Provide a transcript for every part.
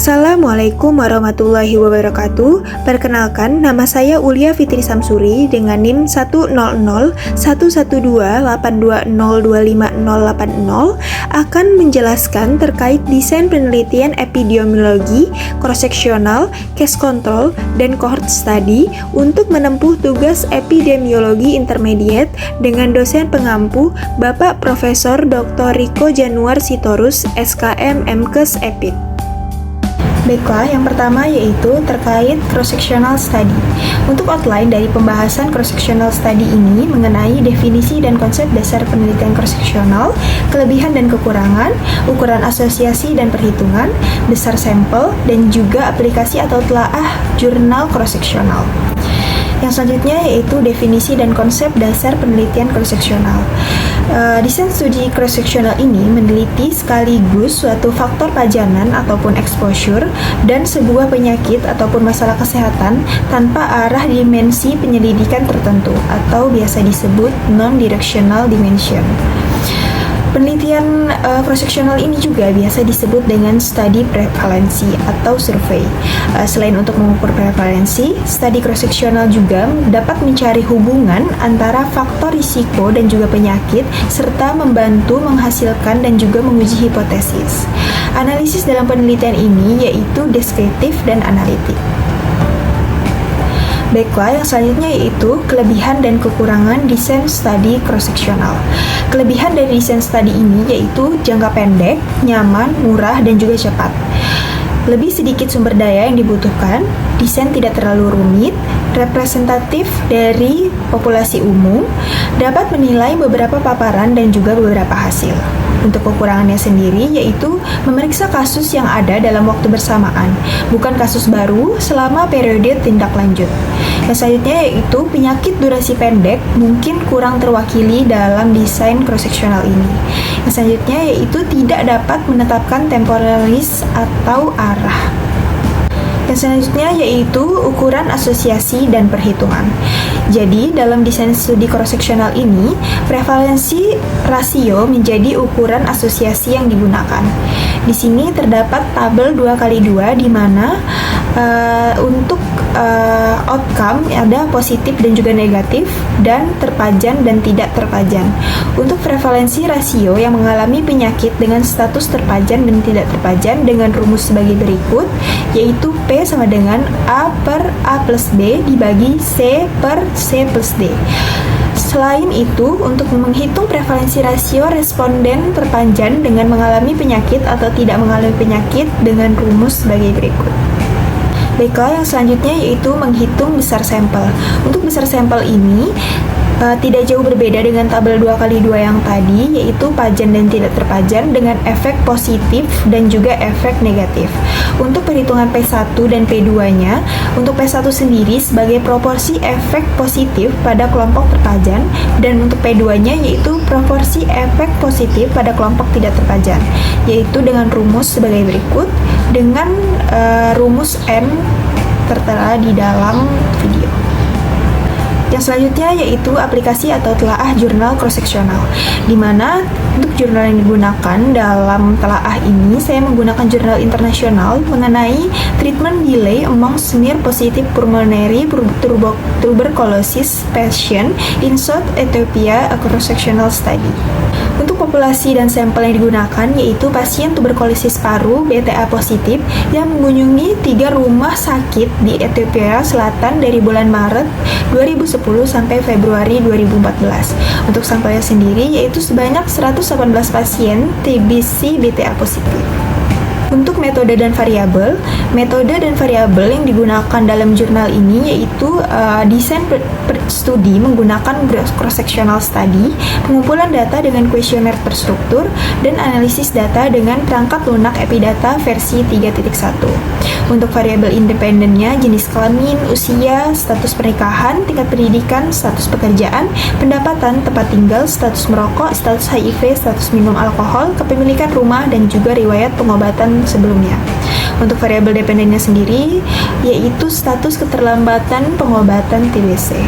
Assalamualaikum warahmatullahi wabarakatuh. Perkenalkan, nama saya Ulia Fitri Samsuri dengan NIM 100111282005080 akan menjelaskan terkait desain penelitian epidemiologi, cross-sectional, case control, dan cohort study untuk menempuh tugas epidemiologi intermediate dengan dosen pengampu Bapak Profesor Dr. Riko Januar Sitorus, SKM MKes Epid. Baiklah, yang pertama yaitu terkait cross-sectional study. Untuk outline dari pembahasan cross-sectional study ini mengenai definisi dan konsep dasar penelitian cross-sectional, kelebihan dan kekurangan, ukuran asosiasi dan perhitungan, besar sampel, dan juga aplikasi atau telaah jurnal cross-sectional. Yang selanjutnya yaitu definisi dan konsep dasar penelitian cross-sectional. Desain studi cross-sectional ini meneliti sekaligus suatu faktor pajanan ataupun exposure dan sebuah penyakit ataupun masalah kesehatan tanpa arah dimensi penyelidikan tertentu atau biasa disebut non-directional dimension. Penelitian cross-sectional ini juga biasa disebut dengan studi prevalensi atau survei. Selain untuk mengukur prevalensi, studi cross-sectional juga dapat mencari hubungan antara faktor risiko dan juga penyakit, serta membantu menghasilkan dan juga menguji hipotesis. Analisis dalam penelitian ini yaitu deskriptif dan analitik. Baiklah, yang selanjutnya yaitu kelebihan dan kekurangan desain studi cross-sectional. Kelebihan dari desain studi ini yaitu jangka pendek, nyaman, murah, dan juga cepat. Lebih sedikit sumber daya yang dibutuhkan, desain tidak terlalu rumit, representatif dari populasi umum, dapat menilai beberapa paparan dan juga beberapa hasil. Untuk kekurangannya sendiri yaitu memeriksa kasus yang ada dalam waktu bersamaan, bukan kasus baru selama periode tindak lanjut. Yang selanjutnya yaitu penyakit durasi pendek mungkin kurang terwakili dalam desain cross-sectional ini. Yang selanjutnya yaitu tidak dapat menetapkan temporalis atau arah. Yang selanjutnya yaitu ukuran asosiasi dan perhitungan. Jadi, dalam desain studi cross-sectional ini, prevalensi rasio menjadi ukuran asosiasi yang digunakan. Di sini terdapat tabel 2x2 di mana untuk outcome ada positif dan juga negatif, dan terpajan dan tidak terpajan. Untuk prevalensi rasio yang mengalami penyakit dengan status terpajan dan tidak terpajan dengan rumus sebagai berikut, yaitu P sama dengan A per A plus B dibagi C per C plus D. Selain itu, untuk menghitung prevalensi rasio responden terpajan dengan mengalami penyakit atau tidak mengalami penyakit dengan rumus sebagai berikut. Baiklah, yang selanjutnya yaitu menghitung besar sampel. Untuk besar sampel ini tidak jauh berbeda dengan tabel 2x2 yang tadi, yaitu pajan dan tidak terpajan dengan efek positif dan juga efek negatif. Untuk perhitungan P1 dan P2-nya, untuk P1 sendiri sebagai proporsi efek positif pada kelompok terpajan, dan untuk P2-nya yaitu proporsi efek positif pada kelompok tidak terpajan, yaitu dengan rumus sebagai berikut, dengan rumus N tertera di dalam video. Yang selanjutnya yaitu aplikasi atau telaah jurnal cross-sectional, di mana untuk jurnal yang digunakan dalam telaah ini saya menggunakan jurnal internasional mengenai treatment delay among smear positive pulmonary tuberculosis patient in South Ethiopia, a cross-sectional study. Untuk populasi dan sampel yang digunakan yaitu pasien tuberkulosis paru BTA positif yang mengunjungi 3 rumah sakit di Ethiopia Selatan dari bulan Maret 2010 sampai Februari 2014. Untuk sampelnya sendiri yaitu sebanyak 118 pasien TBC BTA positif. Untuk metode dan variabel yang digunakan dalam jurnal ini yaitu desain studi menggunakan cross-sectional study, pengumpulan data dengan kuesioner terstruktur, dan analisis data dengan perangkat lunak epidata versi 3.1. Untuk variabel independennya jenis kelamin, usia, status pernikahan, tingkat pendidikan, status pekerjaan, pendapatan, tempat tinggal, status merokok, status HIV, status minum alkohol, kepemilikan rumah, dan juga riwayat pengobatan sebelumnya. Untuk variabel dependennya sendiri yaitu status keterlambatan pengobatan TBC.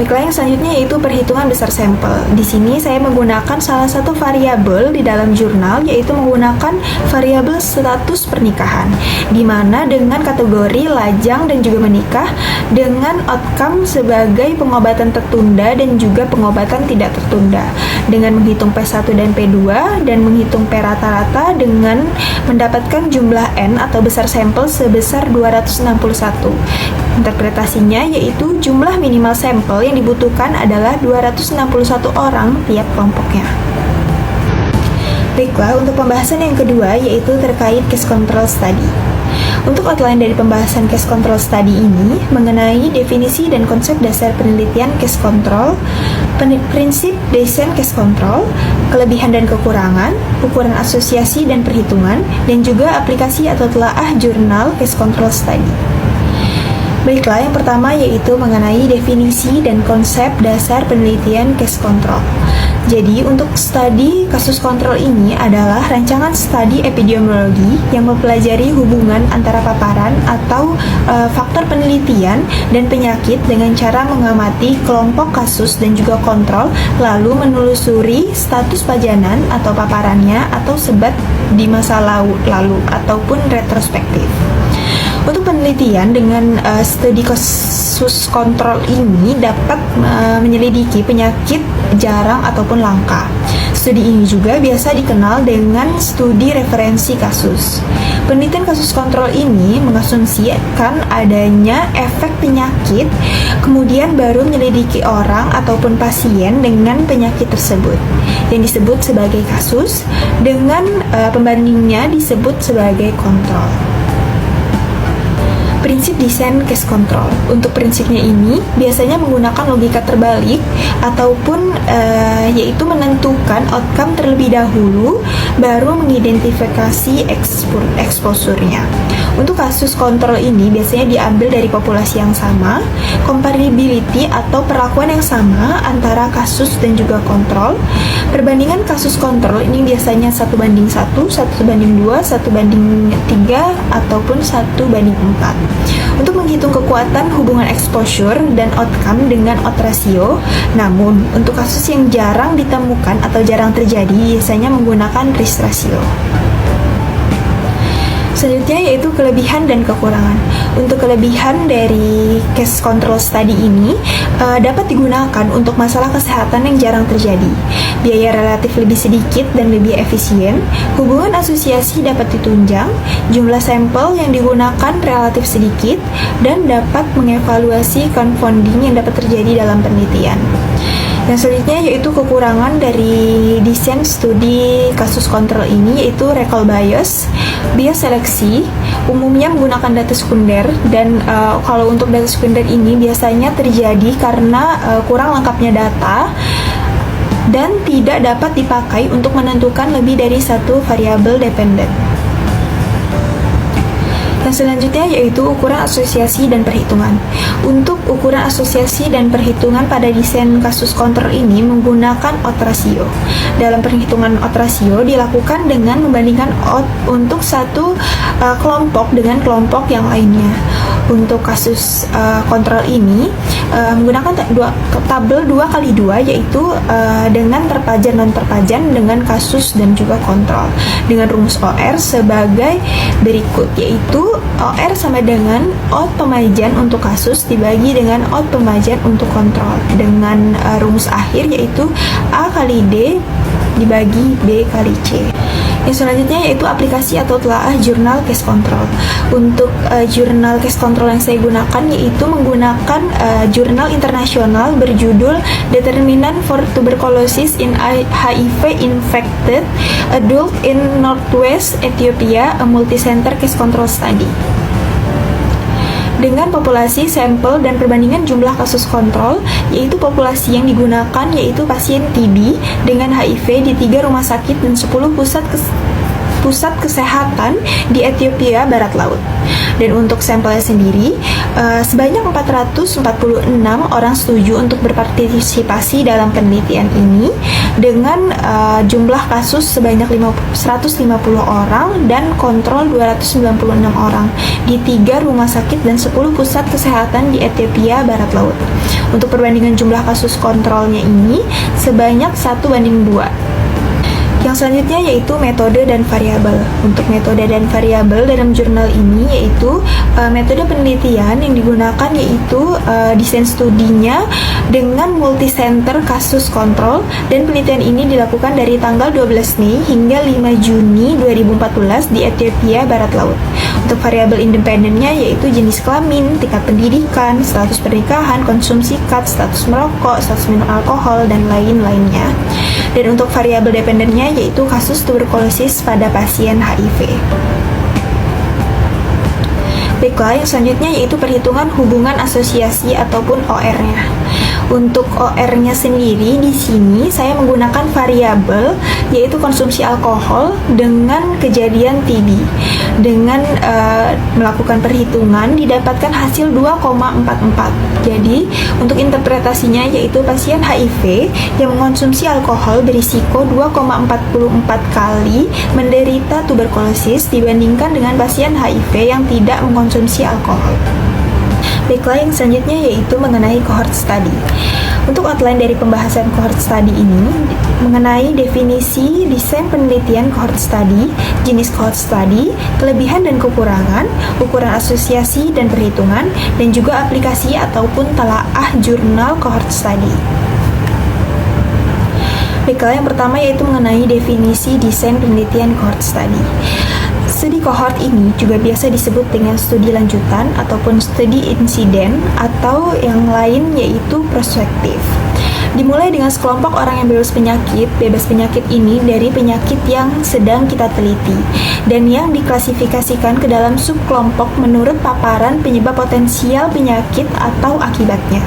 Baiklah, yang selanjutnya yaitu perhitungan besar sampel. Di sini saya menggunakan salah satu variabel di dalam jurnal, yaitu menggunakan variabel status pernikahan, di mana dengan kategori lajang dan juga menikah, dengan outcome sebagai pengobatan tertunda dan juga pengobatan tidak tertunda, dengan menghitung P1 dan P2 dan menghitung P rata-rata dengan mendapatkan jumlah N atau besar sampel sebesar 261. Interpretasinya yaitu jumlah minimal sampel yang dibutuhkan adalah 261 orang tiap kelompoknya. Baiklah, untuk pembahasan yang kedua yaitu terkait case control study. Untuk outline dari pembahasan case control study ini mengenai definisi dan konsep dasar penelitian case control, prinsip desain case control, kelebihan dan kekurangan, ukuran asosiasi dan perhitungan, dan juga aplikasi atau telaah jurnal case control study. Baiklah, yang pertama yaitu mengenai definisi dan konsep dasar penelitian case control. Jadi, untuk studi kasus kontrol ini adalah rancangan studi epidemiologi yang mempelajari hubungan antara paparan atau faktor penelitian dan penyakit dengan cara mengamati kelompok kasus dan juga kontrol, lalu menelusuri status pajanan atau paparannya atau sebat di masa lalu ataupun retrospektif. Untuk penelitian dengan studi kasus kontrol ini dapat menyelidiki penyakit jarang ataupun langka. Studi ini juga biasa dikenal dengan studi referensi kasus. Penelitian kasus kontrol ini mengasumsikan adanya efek penyakit, kemudian baru menyelidiki orang ataupun pasien dengan penyakit tersebut, yang disebut sebagai kasus, dengan pembandingnya disebut sebagai kontrol. Prinsip desain case control. Untuk prinsipnya ini biasanya menggunakan logika terbalik ataupun yaitu menentukan outcome terlebih dahulu baru mengidentifikasi exposure-nya. Untuk kasus kontrol ini biasanya diambil dari populasi yang sama, comparability atau perlakuan yang sama antara kasus dan juga kontrol. Perbandingan kasus kontrol ini biasanya 1:1, 1:2, 1:3 ataupun 1:4. Untuk menghitung kekuatan hubungan exposure dan outcome dengan odds ratio. Namun, untuk kasus yang jarang ditemukan atau jarang terjadi, biasanya menggunakan risk ratio. Selanjutnya yaitu kelebihan dan kekurangan. Untuk kelebihan dari case control study ini dapat digunakan untuk masalah kesehatan yang jarang terjadi. Biaya relatif lebih sedikit dan lebih efisien, hubungan asosiasi dapat ditunjang, jumlah sampel yang digunakan relatif sedikit, dan dapat mengevaluasi confounding yang dapat terjadi dalam penelitian. Yang selanjutnya yaitu kekurangan dari desain studi kasus kontrol ini yaitu recall bias seleksi, umumnya menggunakan data sekunder dan kalau untuk data sekunder ini biasanya terjadi karena kurang lengkapnya data dan tidak dapat dipakai untuk menentukan lebih dari satu variabel dependen. Yang selanjutnya yaitu ukuran asosiasi dan perhitungan. Untuk ukuran asosiasi dan perhitungan pada desain kasus kontrol ini menggunakan odds ratio. Dalam perhitungan odds ratio dilakukan dengan membandingkan odds untuk satu kelompok dengan kelompok yang lainnya. Untuk kasus kontrol ini menggunakan tabel 2x2 yaitu dengan terpajan non terpajan dengan kasus dan juga kontrol dengan rumus OR sebagai berikut, yaitu OR sama dengan odds pemajan untuk kasus dibagi dengan odds pemajan untuk kontrol dengan rumus akhir yaitu A kali D dibagi B kali C. Yang selanjutnya yaitu aplikasi atau telaah jurnal case control. Untuk jurnal case control yang saya gunakan yaitu menggunakan jurnal internasional berjudul Determinant for Tuberculosis in HIV Infected Adult in Northwest Ethiopia, a multicenter case control study. Dengan populasi, sampel, dan perbandingan jumlah kasus kontrol, yaitu populasi yang digunakan yaitu pasien TB dengan HIV di 3 rumah sakit dan 10 pusat pusat kesehatan di Ethiopia Barat Laut. Dan untuk sampelnya sendiri, sebanyak 446 orang setuju untuk berpartisipasi dalam penelitian ini dengan jumlah kasus sebanyak 150 orang dan kontrol 296 orang di 3 rumah sakit dan 10 pusat kesehatan di Ethiopia Barat Laut. Untuk perbandingan jumlah kasus kontrolnya ini sebanyak 1:2. Yang selanjutnya yaitu metode dan variabel. Untuk metode dan variabel dalam jurnal ini yaitu metode penelitian yang digunakan yaitu desain studinya dengan multicenter kasus kontrol, dan penelitian ini dilakukan dari tanggal 12 Mei hingga 5 Juni 2014 di Ethiopia Barat Laut. Untuk variabel independennya yaitu jenis kelamin, tingkat pendidikan, status pernikahan, konsumsi kat, status merokok, status minum alkohol, dan lain-lainnya. Dan untuk variabel dependennya yaitu kasus tuberkulosis pada pasien HIV. Baiklah, yang selanjutnya yaitu perhitungan hubungan asosiasi ataupun OR-nya. Untuk OR-nya sendiri di sini saya menggunakan variabel yaitu konsumsi alkohol dengan kejadian TB. Dengan melakukan perhitungan didapatkan hasil 2,44. Jadi untuk interpretasinya yaitu pasien HIV yang mengkonsumsi alkohol berisiko 2,44 kali menderita tuberkulosis dibandingkan dengan pasien HIV yang tidak mengkonsumsi alkohol. Baiklah, yang selanjutnya yaitu mengenai cohort study. Untuk outline dari pembahasan cohort study ini mengenai definisi desain penelitian cohort study, jenis cohort study, kelebihan dan kekurangan, ukuran asosiasi dan perhitungan, dan juga aplikasi ataupun telaah jurnal cohort study. Baiklah, yang pertama yaitu mengenai definisi desain penelitian cohort study. Studi cohort ini juga biasa disebut dengan studi lanjutan ataupun studi insiden atau yang lain yaitu prospektif. Dimulai dengan sekelompok orang yang bebas penyakit ini dari penyakit yang sedang kita teliti dan yang diklasifikasikan ke dalam subkelompok menurut paparan penyebab potensial penyakit atau akibatnya.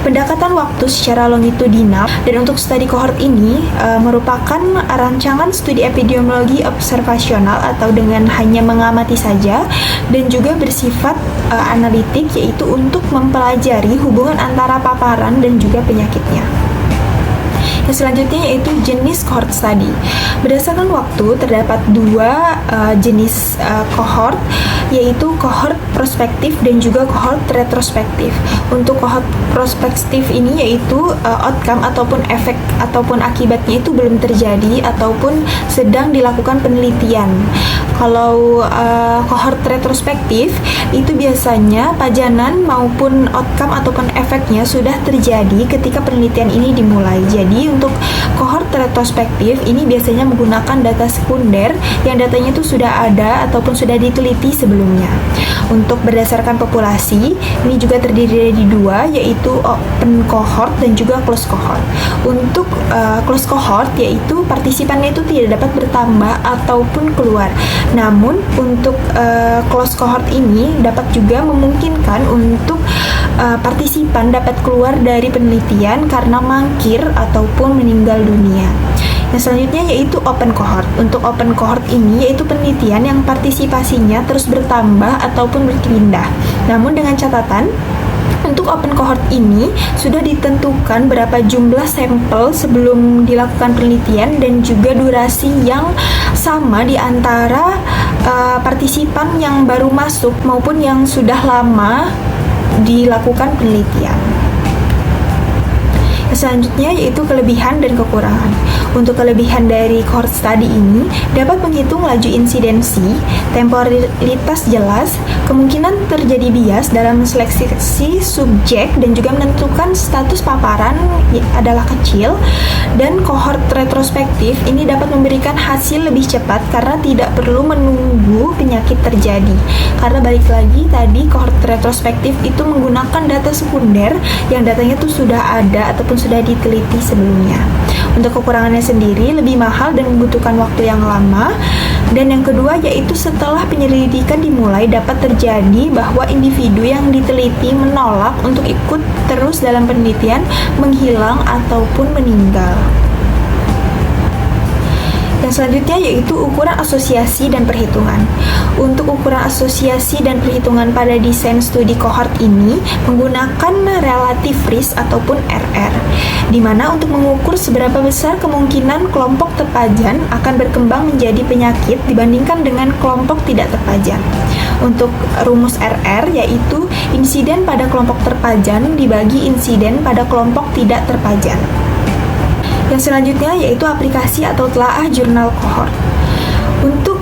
Pendekatan waktu secara longitudinal, dan untuk studi cohort ini merupakan rancangan studi epidemiologi observasional atau dengan hanya mengamati saja, dan juga bersifat analitik yaitu untuk mempelajari hubungan antara paparan dan juga penyakitnya. Yang selanjutnya yaitu jenis cohort study. Berdasarkan waktu terdapat dua jenis cohort, yaitu cohort prospektif dan juga cohort retrospektif. Untuk cohort prospektif ini yaitu outcome ataupun efek ataupun akibatnya itu belum terjadi ataupun sedang dilakukan penelitian. Kalau cohort retrospektif itu biasanya pajanan maupun outcome ataupun efeknya sudah terjadi ketika penelitian ini dimulai. Jadi untuk cohort retrospektif ini biasanya menggunakan data sekunder yang datanya itu sudah ada ataupun sudah diteliti sebelumnya. Untuk berdasarkan populasi, ini juga terdiri dari dua, yaitu open cohort dan juga closed cohort. Untuk closed cohort, yaitu partisipannya itu tidak dapat bertambah ataupun keluar. Namun, untuk closed cohort ini dapat juga memungkinkan untuk partisipan dapat keluar dari penelitian karena mangkir ataupun meninggal dunia. Yang selanjutnya yaitu open cohort. Untuk open cohort ini yaitu penelitian yang partisipasinya terus bertambah ataupun berpindah. Namun dengan catatan, untuk open cohort ini sudah ditentukan berapa jumlah sampel sebelum dilakukan penelitian dan juga durasi yang sama di antara partisipan yang baru masuk maupun yang sudah lama dilakukan penelitian. Selanjutnya yaitu kelebihan dan kekurangan. Untuk kelebihan dari cohort study ini dapat menghitung laju insidensi, temporalitas jelas, kemungkinan terjadi bias dalam seleksi subjek dan juga menentukan status paparan adalah kecil. Dan cohort retrospektif ini dapat memberikan hasil lebih cepat karena tidak perlu menunggu penyakit terjadi. Karena balik lagi tadi cohort retrospektif itu menggunakan data sekunder yang datanya itu sudah ada ataupun sudah diteliti sebelumnya. Untuk kekurangannya sendiri lebih mahal dan membutuhkan waktu yang lama. Dan yang kedua yaitu setelah penyelidikan dimulai dapat terjadi bahwa individu yang diteliti menolak untuk ikut terus dalam penelitian, menghilang ataupun meninggal. Yang Yang selanjutnya yaitu ukuran asosiasi dan perhitungan. Untuk ukuran asosiasi dan perhitungan pada desain studi kohort ini menggunakan relative risk ataupun RR, di mana untuk mengukur seberapa besar kemungkinan kelompok terpajan akan berkembang menjadi penyakit dibandingkan dengan kelompok tidak terpajan. Untuk rumus RR yaitu insiden pada kelompok terpajan dibagi insiden pada kelompok tidak terpajan. Yang selanjutnya yaitu aplikasi atau telaah jurnal kohort. Untuk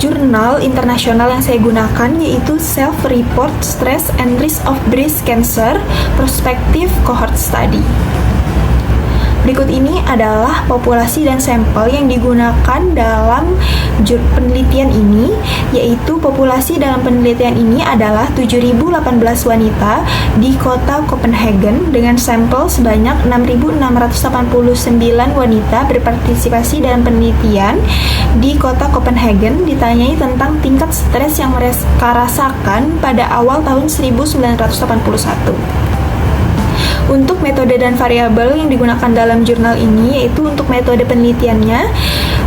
jurnal internasional yang saya gunakan yaitu Self-Report Stress and Risk of Breast Cancer Prospective Cohort Study. Berikut ini adalah populasi dan sampel yang digunakan dalam penelitian ini, yaitu populasi dalam penelitian ini adalah 7.018 wanita di kota Copenhagen dengan sampel sebanyak 6.689 wanita berpartisipasi dalam penelitian di kota Copenhagen, ditanyai tentang tingkat stres yang mereka rasakan pada awal tahun 1981. Untuk metode dan variabel yang digunakan dalam jurnal ini yaitu untuk metode penelitiannya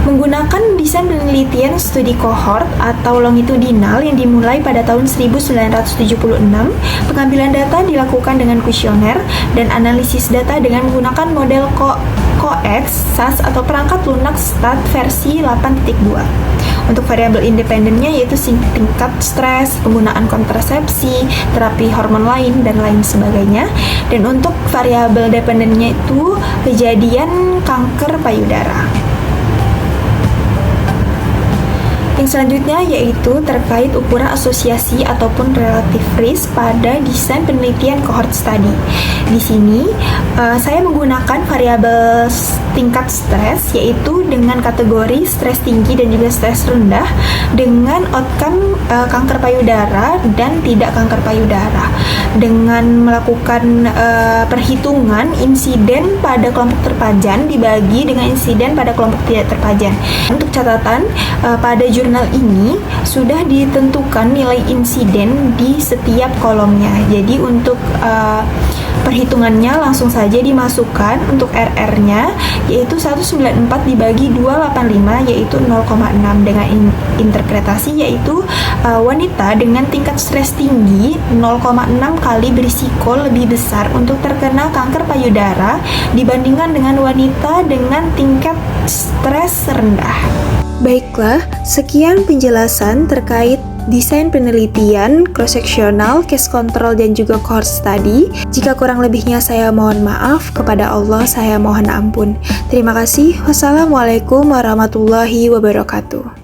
menggunakan desain penelitian studi kohort atau longitudinal yang dimulai pada tahun 1976. Pengambilan data dilakukan dengan kuesioner dan analisis data dengan menggunakan model COEX SAS atau perangkat lunak STAT versi 8.2. Untuk variabel independennya yaitu tingkat stres, penggunaan kontrasepsi, terapi hormon lain, dan lain sebagainya. Dan untuk variabel dependennya itu kejadian kanker payudara. Yang selanjutnya yaitu terkait ukuran asosiasi ataupun relative risk pada desain penelitian cohort study. Di sini saya menggunakan variabel tingkat stres yaitu dengan kategori stres tinggi dan juga stres rendah dengan outcome kanker payudara dan tidak kanker payudara. Dengan melakukan perhitungan insiden pada kelompok terpajan dibagi dengan insiden pada kelompok tidak terpajan. Untuk catatan pada jurnal ini sudah ditentukan nilai insiden di setiap kolomnya. Jadi untuk perhitungannya langsung saja dimasukkan untuk RR-nya yaitu 194 dibagi 285 yaitu 0,6 dengan interpretasi yaitu wanita dengan tingkat stres tinggi 0,6 kali berisiko lebih besar untuk terkena kanker payudara dibandingkan dengan wanita dengan tingkat stres rendah. Baiklah, sekian penjelasan terkait desain penelitian, cross-sectional, case control, dan juga cohort study. Jika kurang lebihnya saya mohon maaf, kepada Allah saya mohon ampun. Terima kasih. Wassalamualaikum warahmatullahi wabarakatuh.